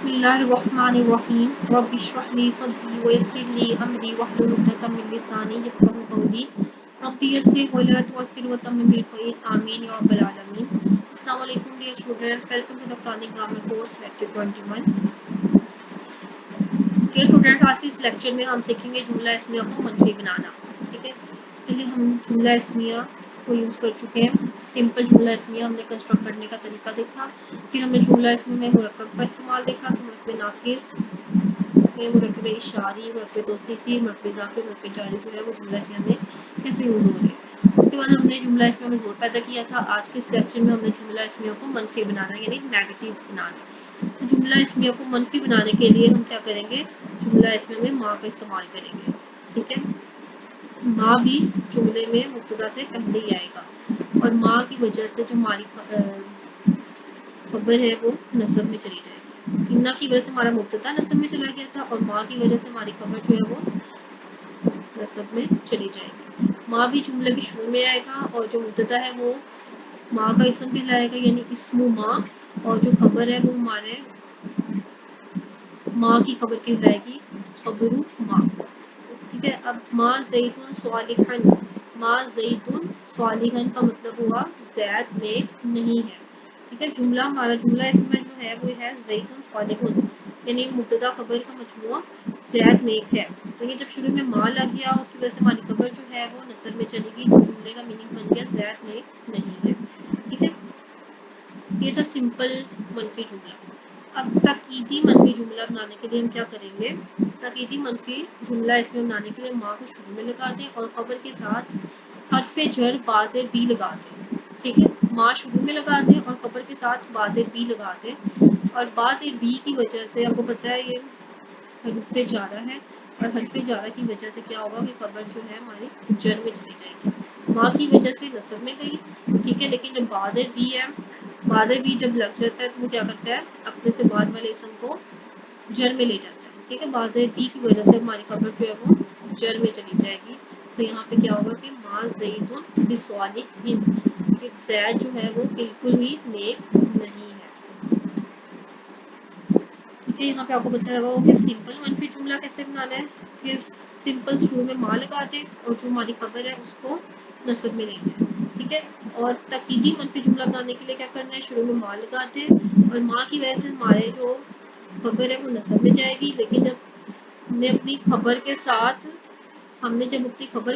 بسم اللہ الرحمن الرحیم رب اشرح لی صدری ویسر لی امری واحلل عقدۃ من لسانی یفقهوا قولی رب یسر ولا تعسر وتمم بالخیر آمین یا رب العالمین. السلام علیکم dear students, welcome to the Quranic grammar course lecture 21. Dear students, آج کے اس لیکچر میں ہم سیکھیں گے جملہ اسمیہ کو منفی بنانا. ٹھیک ہے، پہلے ہم جملہ اسمیہ کو یوز کر چکے ہیں. سمپل جملہ اسمیہ ہم نے کنسٹرکٹ کرنے کا طریقہ دیکھا. پھر ہم نے جملہ اسمیہ میں مرکب کا استعمال دیکھا کہ مرکب ناقص میں مرکب اشاری، مرکب توصیفی، مرکب اضافی، مرکب جاری جو ہے وہ جملہ اسمیہ میں کیسے یوز ہو رہے ہیں. اس کے بعد ہم نے جملہ اسمیہ میں زور پیدا کیا تھا. آج کے اس لیکچر میں ہم نے جملہ اسمیہ کو منفی بنانا یعنی نیگیٹو بنانا. تو جملہ اسمیہ کو منفی بنانے کے لیے ہم کیا کریں گے، جملہ اسمیہ میں ماں کا استعمال کریں گے. ٹھیک ہے، ماں بھی جملے میں مبتدا سے پہلے ہی آئے گا اور ماں کی وجہ سے جو ہماری خبر ہے وہ نصب میں چلی جائے گی. نہ کی وجہ سے ہمارا مبتدا نصب میں چلا گیا تھا اور ماں کی وجہ سے ہماری خبر جو ہے وہ نصب میں چلی جائے گی. ماں بھی جملے کے شروع میں آئے گا اور جو مبتدا ہے وہ ماں کا اسم بھی لائے گا یعنی اسم ماں، اور جو خبر ہے وہ ہمارے ماں کی خبر کہلائے گی خبر ماں. ٹھیک ہے، اب ماں زیدن صالحن، ماں زیدن صالحن کا مطلب ہوا زید نیک نہیں ہے. ٹھیک ہے، جملہ ہمارا جملہ اس میں جو ہے وہ ہے زیدن صالحن یعنی مبتدا خبر کا مجموعہ زید نیک ہے. لیکن جب شروع میں ماں لگ گیا اس کی وجہ سے ہماری خبر جو ہے وہ نصب میں چلے گی، تو جملے کا میننگ بن گیا زید نیک نہیں ہے. ٹھیک ہے، یہ تھا سمپل منفی جملہ. اب تاکیدی منفی جملہ بنانے کے لیے ہم کیا کریں گے، تاکیدی منفی جملہ اس میں بنانے کے لیے ماں کو شروع میں لگا دیں اور خبر کے ساتھ حرف جر باز بی لگا دیں. ٹھیک ہے، ماں شروع میں لگا دیں اور خبر کے ساتھ باز بی لگا دیں. اور باز بی کی وجہ سے آپ کو پتہ ہے یہ حرف جارہ ہے اور حرف جارہ کی وجہ سے کیا ہوگا کہ خبر جو ہے ہماری جر میں چلی جائے گی. ماں کی وجہ سے نصب میں گئی. ٹھیک ہے، لیکن جب باز بی ہے، باز بی جب لگ جاتا ہے تو وہ کیا کرتا ہے اپنے سے بعد والے اسم کو جر میں لے جاتا ہے. ٹھیک ہے، باز بی کی وجہ سے ہماری خبر جو ہے وہ جر میں چلی جائے گی. تو یہاں پہ کیا ہوگا کہ ماں زیدن بصالحن، کہ زید جو ہے وہ بالکل ہی نیک نہیں ہے. ٹھیک ہے، یہاں پہ آپ کو پتہ لگا ہوگا کہ سمپل منفی جملہ کیسے بنانا ہے. کہ سمپل شروع میں ماں لگا دیں اور جو ہماری خبر ہے اس کو نصب میں لے جائیں. ٹھیک ہے، اور تاکیدی منفی جملہ بنانے کے لیے کیا کرنا ہے، شروع میں ماں لگا دیں اور ماں کی وجہ سے ہمارے جو خبر ہے وہ نصب میں جائے گی. لیکن جب ہم نے اپنی خبر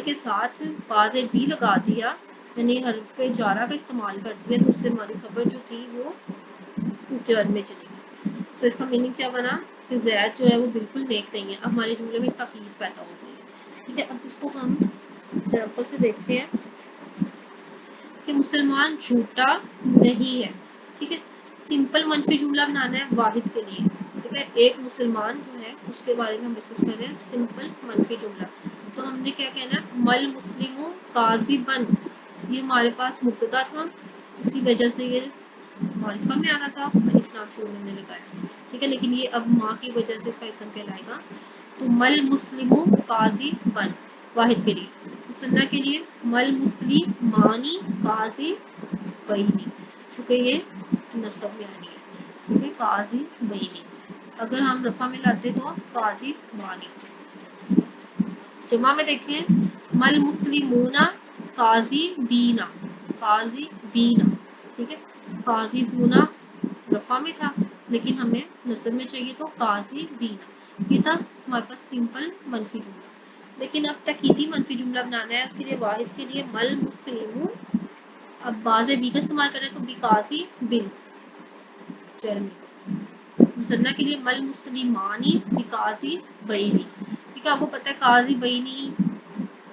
کے ساتھ باز بی لگا دیا یعنی حرف جارہ کا استعمال کر دیا تو اس سے ہماری خبر جو تھی وہ جر میں چلی گئی. تو اس کا میننگ کیا بنا کہ زید جو ہے وہ بالکل نیک نہیں ہے. اب ہمارے جملے میں تاکید پیدا ہو گئی ہے. ٹھیک ہے، اب اس کو ہم ایگزامپل سے دیکھتے ہیں کہ مسلمان جھوٹا نہیں ہے. ٹھیک ہے، سمپل منفی جملہ بنانا ہے واحد کے لیے. ٹھیک ہے، ایک مسلمان جو ہے اس کے بارے میں ہم ڈسکس کر رہے ہیں سمپل منفی جملہ. تو ہم نے کیا کہنا ہے، مل مسلم کاذبا، یہ ہمارے پاس مبتدا تھا اسی وجہ سے یہ معرفہ میں آنا تھا، اسلام شروع میں لگایا. ٹھیک ہے، لیکن یہ اب ماں کی وجہ سے اس کا اسم کہلائے گا. تو مل مسلم کاذبا واحد کے لیے. مثنیٰ کے لیے مل مسلمانی کاذبین، چونکہ یہ نصب میں آنی ہے. ٹھیک ہے، کاذبین. اگر ہم رفع میں لاتے تو کاذبانی. جمع میں دیکھیں مل مسلمون کاذبین، کاذبین. ٹھیک ہے، کاذبون رفع میں تھا لیکن ہمیں نصب میں چاہیے تو کاذبین. یہ تھا ہمارے پاس سمپل منفی جملہ. لیکن اب تاکیدی منفی جملہ بنانا ہے، اس کے لیے واحد کے لیے مل مسلمون، اب باز بی کا استعمال کریں تو بقاذبین جر میں. مثنیٰ کے لیے مل مسلمانی بقاذبین. ٹھیک ہے، آپ کو پتہ ہے قاذبینی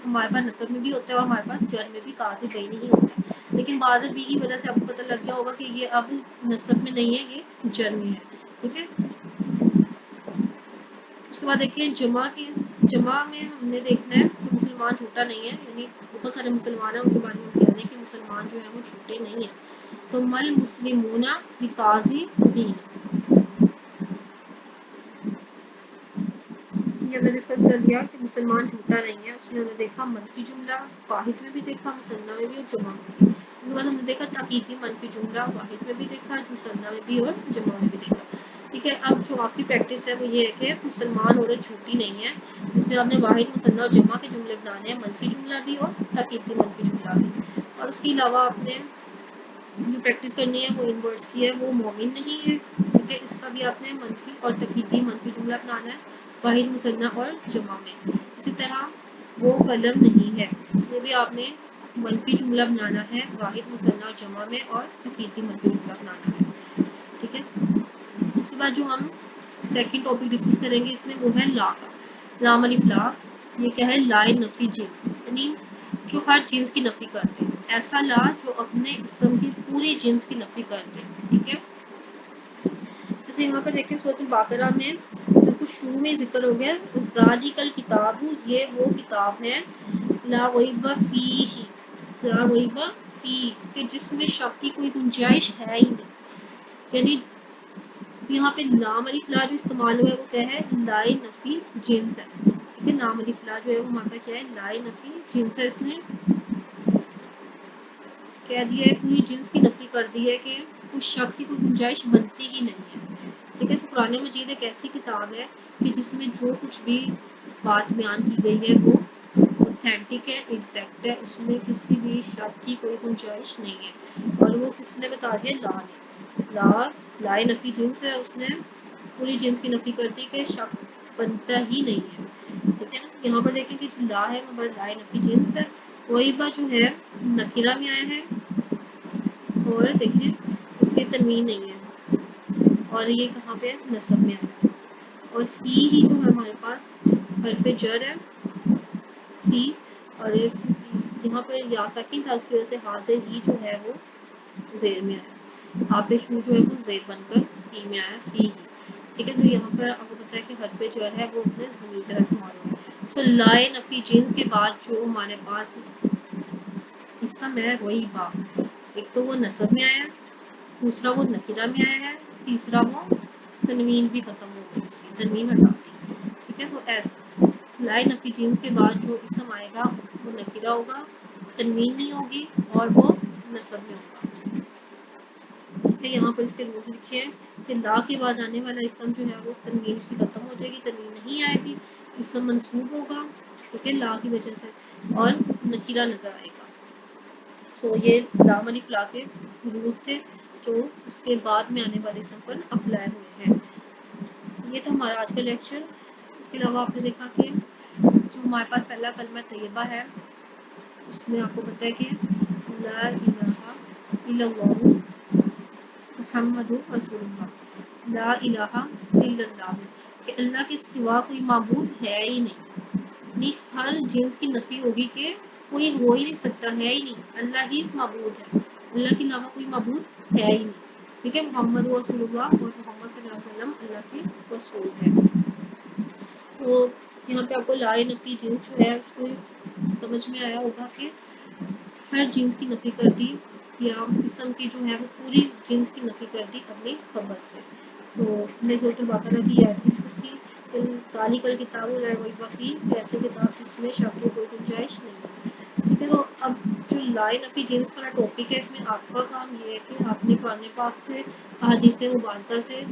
ہمارے پاس نصب میں بھی ہوتا ہے اور ہمارے پاس جر میں بھی قاذبینی ہی ہوتا ہے. لیکن باز بی کی وجہ سے آپ کو پتہ لگ گیا ہوگا کہ یہ اب نصب میں نہیں ہے، یہ جر میں ہے. ٹھیک ہے، اس کے بعد دیکھیں جمع میں ہم نے دیکھنا ہے کہ مسلمان جھوٹا نہیں ہے، یعنی بہت سارے مسلمان ہیں ان کے بارے میں ہم کہہ رہے ہیں کہ مسلمان جو ہے وہ جھوٹے نہیں ہیں. تو مل مسلمون بقاذبین، یہ ہم نے ڈسکس کر لیا کہ مسلمان جھوٹا نہیں ہے. اس میں ہم نے دیکھا منفی جملہ واحد میں بھی دیکھا، مثنیٰ میں بھی اور جمع میں بھی. اس کے بعد ہم نے دیکھا تاکیدی منفی جملہ واحد میں بھی دیکھا، مثنیٰ میں بھی اور جمع میں بھی دیکھا. ٹھیک ٹھیک ہے. اب جو آپ کی پریکٹس ہے وہ یہ ہے کہ مسلمان عورت جھوٹی نہیں ہے. اس میں آپ نے واحد مثنیٰ اور جمع کے جملے بنانے ہیں, منفی جملہ بھی اور تاکیدی منفی جملہ بھی. اور اس کے علاوہ آپ نے جو پریکٹس کرنی ہے وہ ان ورڈس کی ہے, وہ مومن نہیں ہے. ٹھیک ہے, اس کا بھی آپ نے منفی اور تاکیدی منفی جملہ بنانا ہے واحد مثنیٰ اور جمع میں. اسی طرح وہ قلم نہیں ہے, یہ بھی آپ نے منفی جملہ بنانا ہے واحد مثنیٰ اور جمع میں اور تاکیدی منفی جملہ بنانا ہے. ٹھیک ہے. اس کے بعد جو ہم سیکنڈ ٹاپک ڈسکس کریں گے اس میں وہ ہے لا کا. لام الف لا, یہ کیا ہے؟ لائے نفی جنس, یعنی جو ہر جنس کی نفی کرتے ہیں. ایسا لا جو اپنے اسم کی پوری جنس کی نفی کرتے ہیں. ٹھیک ہے, جیسے یہاں پر دیکھیں سورۃ البقرہ میں بالکل شروع میں ذکر ہو گیا ذالک الکتاب, یہ وہ کتاب ہے لا ریب فیہ, لا ریب فیہ, کہ جس میں شک کی کوئی گنجائش ہے ہی نہیں. یعنی یہاں پہ لام الف لا جو استعمال ہوا ہے وہ کیا ہے؟ لائے نفی جنس ہے. ٹھیک ہے, لام الف لا جو ہے وہ ہمارے پاس کیا ہے؟ لائے نفی جنس ہے. اس نے کہہ دیا ہے پوری جنس کی نفی کر دی ہے کہ اس شک کی کوئی گنجائش بنتی ہی نہیں ہے. ٹھیک ہے, قرآن مجید ایک ایسی کتاب ہے کہ جس میں جو کچھ بھی بات بیان کی گئی ہے وہ اوتھینٹک ہے, ایگزیکٹ ہے, اس میں کسی بھی شک کی کوئی گنجائش نہیں ہے. اور وہ کس نے بتا دیا؟ لا نے. لا لائے نفی جنس ہے, اس نے پوری جنس کی نفی کر دی کہ شک بنتا ہی نہیں ہے. ٹھیک ہے نا, یہاں پر دیکھیں کہ جو لا ہے وہ لائے نفی جنس ہے. وہی بات جو ہے نکیرہ میں آیا ہے اور دیکھیں اس کی تنوین نہیں ہے, اور یہ کہاں پہ نصب میں آیا ہے. اور فی ہی جو ہے ہمارے پاس حرف جر ہے سی, اور یہاں پر یا ساکن تھا, اس کی وجہ سے حاضر ہی جو ہے وہ زیر میں آیا. آپ شو جو ہے وہ زیر بن کر فی میں آیا, فی ہی. ٹھیک ہے, تو یہاں پر آپ کو پتا ہے کہ حرف جو ہے وہ اپنے ضمیر طرح استعمال ہو. سو لائے نفی جنس کے بعد جو ہمارے پاس اسم ہے وہی با, ایک تو وہ نصب میں آیا, دوسرا وہ نکرہ میں آیا ہے, تیسرا وہ تنوین بھی ختم ہو گئی, اس کی تنوین ہٹا دی. ٹھیک ہے, تو ایسا لائے نفی جنس کے بعد جو اسم آئے گا وہ نکرہ ہوگا, تنوین نہیں ہوگی, اور وہ نصب میں ہوگا. یہاں پر اس کے روز لکھے ہیں کہ لا کے بعد آنے والا اسم جو ہے وہ تنوین اس کی ختم ہو جائے گی, تنوین نہیں آئے گی, اسم منصوب ہوگا. ٹھیک ہے, لا کی وجہ سے, اور نکیرہ نظر آئے گا. تو یہ لام الف لا کے روز تھے جو اس کے بعد میں آنے والے اسم پر اپلائی ہوئے ہیں. یہ تو ہمارا آج کا لیکچر. اس کے علاوہ آپ نے دیکھا کہ جو ہمارے پاس پہلا کلمہ طیبہ ہے اس میں آپ کو پتہ ہے کہ لا الہ الا اللہ محمد رسول اللہ, لا الہ الا اللہ, کہ اللہ کے سوا کوئی معبود ہے ہی نہیں. یعنی ہر جنس کی نفی ہوگی کہ کوئی ہو ہی نہیں سکتا, ہے ہی نہیں, اللہ ہی معبود ہے, اللہ کے علاوہ کوئی معبود ہے ہی نہیں. ٹھیک ہے, محمد رسول اللہ, اور محمد صلی اللہ علیہ وسلم اللہ کے رسول ہے. تو یہاں پہ آپ کو لائے نفی جنس جو ہے اس کو سمجھ میں آیا ہوگا کہ ہر جنس کی نفی کر دی, یا اسم کی جو ہے وہ پوری جنس کی نفی کر دی اپنی خبر سے. تو ہم نے سورۃ البقرہ کی آیت ڈسکس کی, ذالک الکتاب لا ریب فیہ, ایسے کتاب جس میں شک کی کوئی گنجائش نہیں ہے. ٹھیک ہے, تو اب جو لائے نفی جنس والا ٹاپک ہے اس میں آپ کا کام یہ ہے کہ آپ نے قرآن پاک سے, احادیث مبارکہ سے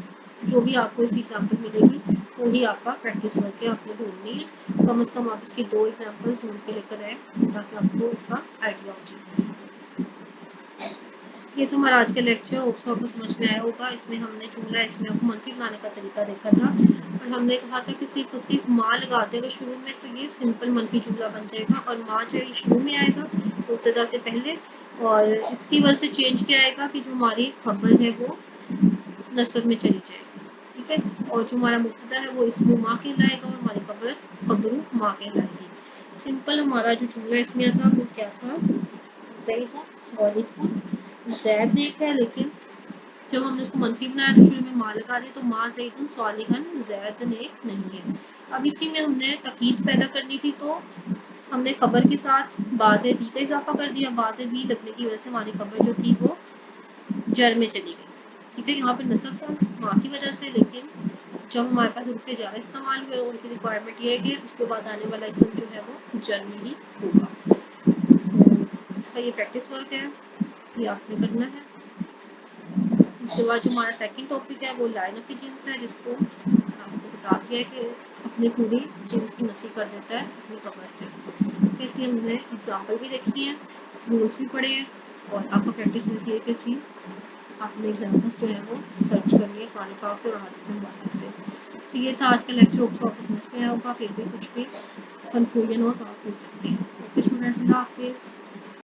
جو بھی آپ کو اس کی ایگزامپل ملے گی وہی آپ کا پریکٹس کر کے آپ نے ڈھونڈنی ہے. کم از کم آپ اس کی 2 ایگزامپل ڈھونڈ کے لے کر آئیں تاکہ آپ کو اس کا آئیڈیا ہو جائے. یہ تو ہمارا آج کا لیکچر ہوپ آپ کو سمجھ میں آیا ہوگا. اس میں ہم نے جملہ اس میں آپ کو منفی بنانے کا طریقہ دیکھا تھا, اور ہم نے کہا تھا کہ صرف اور صرف ماں لگا دے گا شروع میں تو یہ سمپل منفی جملہ بن جائے گا, اور ماں جو ہے یہ شروع میں آئے گا مبتدا سے پہلے, اور اس کی وجہ سے چینج کیا آئے گا کہ جو ہماری خبر ہے وہ نصب میں چلی جائے گی. ٹھیک ہے, اور جو ہمارا مبتدا ہے وہ اسم ماں کہلائے گا, اور ہماری خبر ماں کہلائے گی. سمپل ہمارا جو جملہ اس میں تھا وہ کیا تھا؟ زید نیک ہے, لیکن جب ہم نے اس کو منفی بنایا تو شروع میں ماں لگا دی, تو ماں زیدن صالحن, زید نیک نہیں ہے. اب اسی میں ہم نے تاکید پیدا کرنی تھی, تو ہم نے خبر کے ساتھ باز بی کا اضافہ کر دیا. باز بی لگنے کی وجہ سے ہماری خبر جو تھی وہ جر میں چلی گئی. ٹھیک ہے, یہاں پہ نصب تھا ماں کی وجہ سے, لیکن جب ہمارے پاس حروف جر استعمال ہوئے ان کی ریکوائرمنٹ یہ ہے کہ اس کے بعد آنے والا اسم جو ہے وہ جر میں ہی ہوگا. اس کا یہ پریکٹس ورک ہے, یہ آپ نے کرنا ہے. اس کے بعد جو ہمارا سیکنڈ ٹاپک ہے وہ لائن آف جنس ہے، جس کو آپ کو بتا دیا ہے کہ اپنی پوری جنس کی نفی کر دیتا ہے اپنی خبر سے. اس لیے ہم نے اگزامپل بھی دیکھی ہیں، رولس بھی پڑھے ہیں، اور آپ کو پریکٹس ملتی ہے کہ اس کی آپ نے ایگزامپلس جو ہیں وہ سرچ کرنی ہے قرآن پاک سے اور حدیث مبارکہ سے. تو یہ تھا آج کا لیکچر، ہوپ آپ کو سمجھ میں آیا ہوگا. پھر بھی کچھ بھی کنفیوژن ہو تو آپ پوچھ سکتے ہیں. اوکے اسٹوڈینٹس، اللہ حافظ.